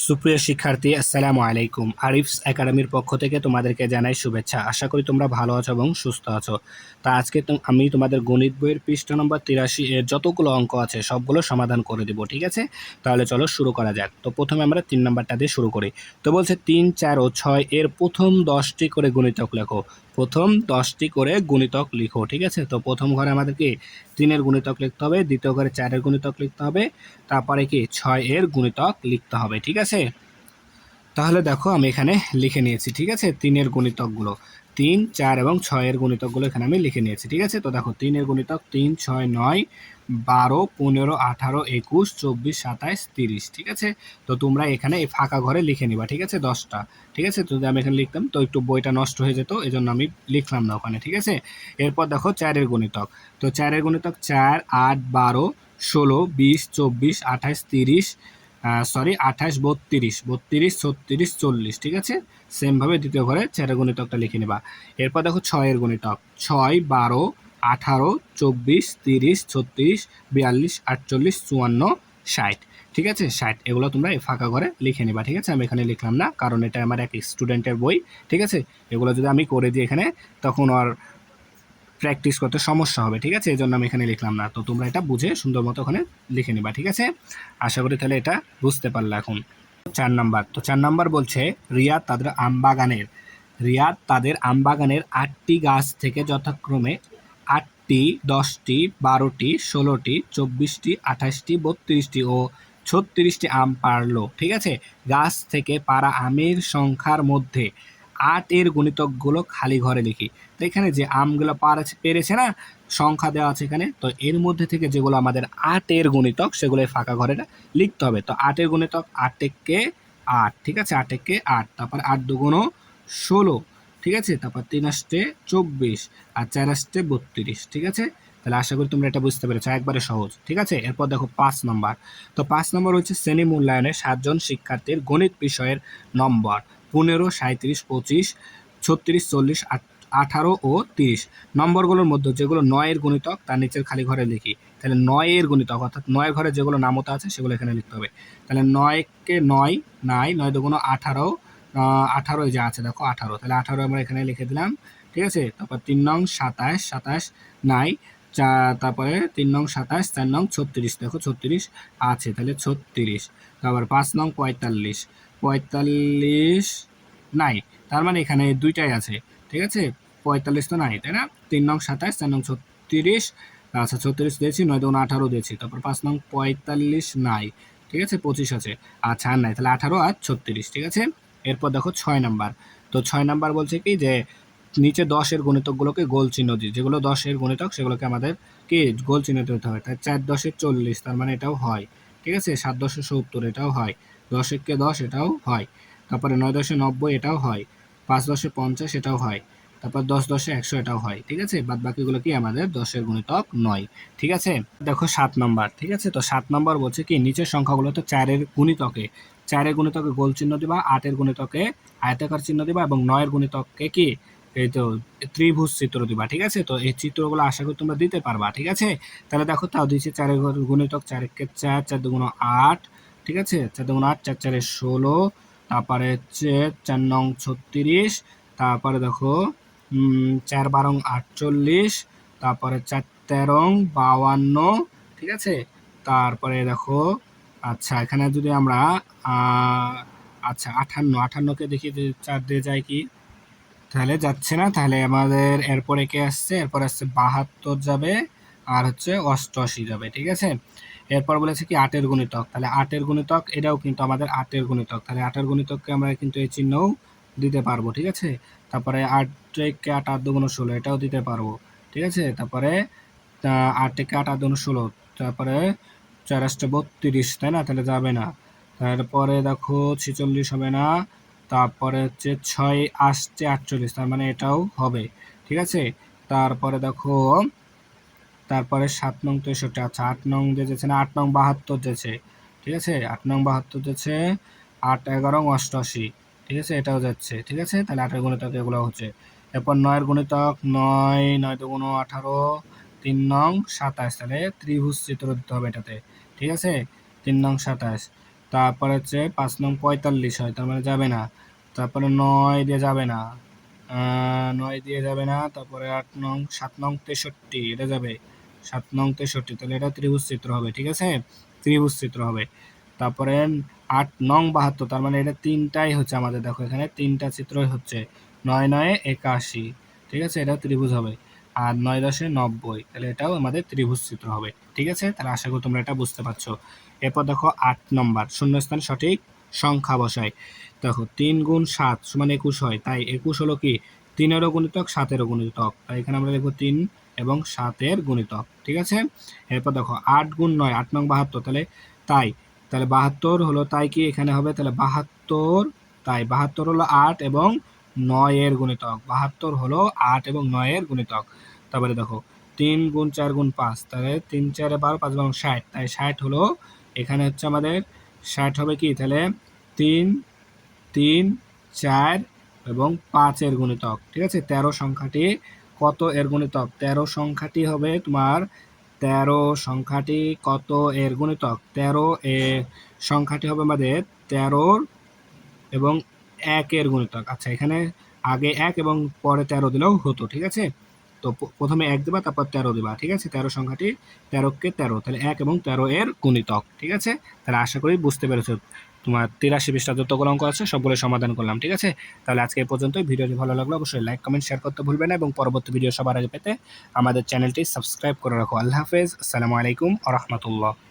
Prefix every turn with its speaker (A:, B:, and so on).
A: সুপ্রিয় শিক্ষার্থী, আসসালামু আলাইকুম। আরিফস একাডেমির পক্ষ থেকে তোমাদেরকে জানাই শুভেচ্ছা। আশা করি তোমরা ভালো আছো এবং সুস্থ আছো। তা আজকে আমি তোমাদের গণিত বইয়ের পৃষ্ঠা নম্বর 83 এর যতগুলো অঙ্ক আছে সবগুলো সমাধান করে দেবো, ঠিক আছে? তাহলে চলো শুরু করা যাক। তো প্রথমে আমরা 3 নাম্বারটা দিয়ে শুরু করি। তো বলছে 3, 4 ও 6 এর প্রথম 10টি করে গুণিতক লেখো। প্রথম 10টি করে গুণিতক লিখো, ঠিক আছে? তো প্রথম ঘরে আমাদেরকে 3-এর গুণিতক লিখতে হবে, দ্বিতীয় ঘরে 4-এর গুণিতক লিখতে হবে, তারপরে কি 6-এর গুণিতক লিখতে হবে, ঠিক আছে? তাহলে দেখো আমি এখানে লিখে নিয়েছি, ঠিক আছে? 3-এর গুণিতকগুলো 3, 4 এবং 6-এর গুণিতকগুলো এখানে আমি লিখে নিয়েছি, ঠিক আছে? তো দেখো 3-এর গুণিতক 3, 6, 9, 12, 15, 18, 21, 24, 27, 30, ঠিক আছে? তো তোমরা এখানে এই ফাঁকা ঘরে লিখে নিবা, ঠিক আছে? 10টা, ঠিক আছে? তো যদি আমি এখানে লিখতাম তো একটু বইটা নষ্ট হয়ে যেত, এজন্য আমি লিখলাম না ওখানে, ঠিক আছে? এরপর দেখো 4-এর গুণিতক। তো 4-এর গুণিতক 4, 8, 12, 16, 20, 24, 28, 30, 28, 32, 32, 36, 40, ঠিক আছে? সেমভাবে দ্বিতীয় ঘরে 4-এর গুণিতকটা লিখে নেবা। এরপর দেখো 6-এর গুণিতক 6, 12, 18, 24, 30, 36, 42, 48, 54, 60, ঠিক আছে? 60 এগুলো তোমরা এই ফাঁকা ঘরে লিখে নিবা, ঠিক আছে? আমি এখানে লিখলাম না, কারণ এটা আমার এক স্টুডেন্টের বই, ঠিক আছে? এগুলো যদি আমি করে দিই এখানে তখন আর প্র্যাকটিস করতে সমস্যা হবে, ঠিক আছে? এই জন্য আমি এখানে লিখলাম না। তো তোমরা এটা বুঝে সুন্দর মতো ওখানে লিখে নিবা, ঠিক আছে? আশা করি তাহলে এটা বুঝতে পারলে এখন। 4 নাম্বার। তো 4 নাম্বার বলছে রিয়াদ তাদের আমবাগানের 8টি গাছ থেকে যথাক্রমে 8টি, 10টি, 12টি, 16টি, 24টি, 28টি, 32টি ও 36টি আম পারলো, ঠিক আছে? গাছ থেকে পারা আমের সংখ্যার মধ্যে 8-এর গুণিতকগুলো খালি ঘরে লিখি। তো এখানে যে আমগুলো পেরেছে না, সংখ্যা দেওয়া আছে এখানে, তো এর মধ্যে থেকে যেগুলো আমাদের 8-এর গুণিতক সেগুলো ফাঁকা ঘরে লিখতে হবে। তো 8-এর গুণিতক 8 একে 8, ঠিক আছে? 8 একে 8, তারপর 8 দুগুণ 16, ঠিক আছে? তারপর 3 আসতে 24 আর 4 আসতে 32, ঠিক আছে? তাহলে আশা করি তোমরা এটা বুঝতে পেরেছো, একবারে সহজ, ঠিক আছে? এরপর দেখো 5 নম্বর। তো 5 নম্বর হচ্ছে শ্রেণী মূল্যায়নে 7 জন শিক্ষার্থীর গণিত বিষয়ের নম্বর 15, 37, 25, 36, 40, 18 ও 30। নম্বরগুলোর মধ্যে যেগুলো 9-এর গুণিতক তার নিচের খালি ঘরে লিখি। তাহলে 9-এর গুণিতক অর্থাৎ 9-এর ঘরে যেগুলো নামতা আছে সেগুলো এখানে লিখতে হবে। তাহলে 9-কে 9 নাই, 9 দুগুণ 18, 18 এই যে আছে দেখো 18, তাহলে 18 আমরা এখানে লিখে দিলাম, ঠিক আছে? তারপর 3 নং 27, 27 নাই, তারপরে 3 নং 27, 4 নং 36, দেখো 36 আছে, তাহলে 36। তারপর 5 নং 45, 45 নাই, তার মানে এখানে দুইটাই আছে, ঠিক আছে? 45 তো নাই, তাই না? 3 নং 27, 4 নং 36, আচ্ছা 36 দিয়েছি, 9 দুগুণ 18 দিয়েছি। তারপর 5 নং 45 নাই, ঠিক আছে? 25 আছে, আচ্ছা আর নাই, তাহলে 18 আর 36, ঠিক আছে? এরপর দেখো 6 নাম্বার। তো 6 নাম্বার বলছে কি যে নিচে 10-এর গুণিতকগুলোকে গোল চিহ্ন দিই, যেগুলো 10-এর গুণিতক সেগুলোকে আমাদের কি গোল চিহ্ন দিতে হয়। তাই 4 10 40, তার মানে এটাও হয়, ঠিক আছে? 7 10 70, এটাও হয়। 10 একে 10, এটাও হয়। তারপরে 9 10 90, এটাও হয়। 5 10 50, এটাও হয়। তারপর 10 10 100, এটাও হয়, ঠিক আছে? বাদ বাকিগুলো কি আমাদের 10-এর গুণিতক নয়, ঠিক আছে? দেখো 7 নম্বর, ঠিক আছে? তো 7 নম্বর বলছে কি নিচের সংখ্যাগুলো তো 4-এর গুণিতকে 4-এর গুণিতকে গোল চিহ্ন দিবা, 8-এর গুণিতকে আয়তাকার চিহ্ন দিবা এবং 9-এর গুণিতককে কি এই তো ত্রিভুজ চিত্র দিবা, ঠিক আছে? তো এই চিত্রগুলো আশা করি তোমরা দিতে পারবা, ঠিক আছে? তাহলে দেখো তাও দিয়েছে 4-এর গুণিতক 4 একে 4, 4 দুগুণ 8, ঠিক আছে? 4 দুগুণ 8, 4 4 16, তারপরে হচ্ছে 4 নং 36, তারপরে দেখো 4 12 48, তারপরে 4 13 52, ঠিক আছে? তারপরে দেখো আচ্ছা এখানে যদি আমরা আচ্ছা 58 কে দেখি 4 দিয়ে যায় কি, তাহলে যাচ্ছে না, তাহলে আমাদের এরপরে কে আসছে, এরপর আসছে 72 যাবে আর হচ্ছে 88 যাবে, ঠিক আছে? এরপর বলেছে কি 8-এর গুণিতক, তাহলে 8-এর গুণিতক এটাও কিন্তু আমাদের 8-এর গুণিতক, তাহলে 8-এর গুণিতককে আমরা কিন্তু এই চিহ্নও দিতে পারবো, ঠিক আছে? তারপরে 8 কে 8 8 দুগুণ 16, এটাও দিতে পারবো, ঠিক আছে? তারপরে 8 থেকে 8 8 দুগুণ 16, তারপরে 4 আসছে 32, তাই না? তাহলে যাবে না। তারপরে দেখো 46 হবে না, তারপরে হচ্ছে 6 আসছে 48, তার মানে এটাও হবে, ঠিক আছে? তারপরে দেখো তারপরে 7 নং 63, আচ্ছা 8 নং যেছে না, 8 নং 72 যেছে, ঠিক আছে? 8 নং 72 যেছে, 8 11 88, ঠিক আছে? এটাও যাচ্ছে, ঠিক আছে? তাহলে 8-এর গুণিতক এগুলো হচ্ছে। এরপর 9-এর গুণিতক 9, 9 দুগুণ 18, 3 নং 27, তাহলে ত্রিভুজ চিত্র দিতে হবে এটাতে, ঠিক আছে? 3 নং 27, তারপর হচ্ছে 5 নং 45 হয়, তার মানে যাবে না। তারপরে 9 দিয়ে যাবে না, 9 দিয়ে যাবে না। তারপরে 7 নং 63 এটা যাবে, 7 নং 63, তাহলে এটা ত্রিভুজ চিত্র হবে, ঠিক আছে, ত্রিভুজ চিত্র হবে। তারপরে 8 নং 72, তার মানে এটা তিনটাই হচ্ছে আমাদের, দেখো এখানে তিনটা চিত্রই হচ্ছে, 9 9 81, ঠিক আছে, এটা ত্রিভুজ হবে। আর 9 10 90, তাহলে এটাও আমাদের ত্রিভুজ চিত্র হবে, ঠিক আছে। তাহলে আশা করি তোমরা এটা বুঝতে পারছো। এরপর দেখো 8 নম্বর, শূন্যস্থান সঠিক সংখ্যা বসাই। দেখো 3 গুণ 7 সমান 21 হয়, তাই 21 হলো কি 3-এরও গুণিতক 7-এরও গুণিতক, তাই এখানে আমরা লিখবো 3 এবং 7-এর গুণিতক, ঠিক আছে। এরপর দেখো 8 গুণ 9, 8 নং 72, তাহলে তাই, তাহলে 72 হলো, তাই কি এখানে হবে, তাহলে 72, তাই 72 হলো 8 এবং 9-এর গুণিতক, 72 হলো 8 এবং 9-এর গুণিতক। তারপরে দেখো 3 গুণ 4 গুণ 5, তাহলে 3 4 12, 5 12 60, তাই 60 হলো, এখানে হচ্ছে আমাদের 60 হবে কি, তাহলে 3 3 4 এবং 5-এর গুণিতক, ঠিক আছে। 13 সংখ্যাটি কত এর গুণিতক, 13 সংখ্যাটি হবে তোমার, 13 সংখ্যাটি কত এর গুণিতক, 13 এ সংখ্যাটি হবে আমাদের 13 এবং 1-এর গুণিতক। আচ্ছা, এখানে আগে 1 এবং পরে 13 দিলেও হতো, ঠিক আছে। তো প্রথমে 1 দিবা, তারপর 13 দিবা, ঠিক আছে। 13 সংখ্যাটি 13 কে 13, তাহলে 1 এবং 13 এর গুণিতক, ঠিক আছে। তাহলে আশা করি বুঝতে পেরেছো। তোমার 83 পৃষ্ঠা যতগুলো অঙ্ক আছে সবগুলো সমাধান করলাম, ঠিক আছে। তাহলে আজকে এই পর্যন্তই। ভিডিওটি ভালো লাগলে অবশ্যই লাইক কমেন্ট শেয়ার করতে ভুলবে না, এবং পরবর্তী ভিডিও সবার আগে পেতে আমাদের চ্যানেলটি সাবস্ক্রাইব করে রাখো। আল্লাহ হাফেজ, আসসালামু আলাইকুম ওয়া রাহমাতুল্লাহ।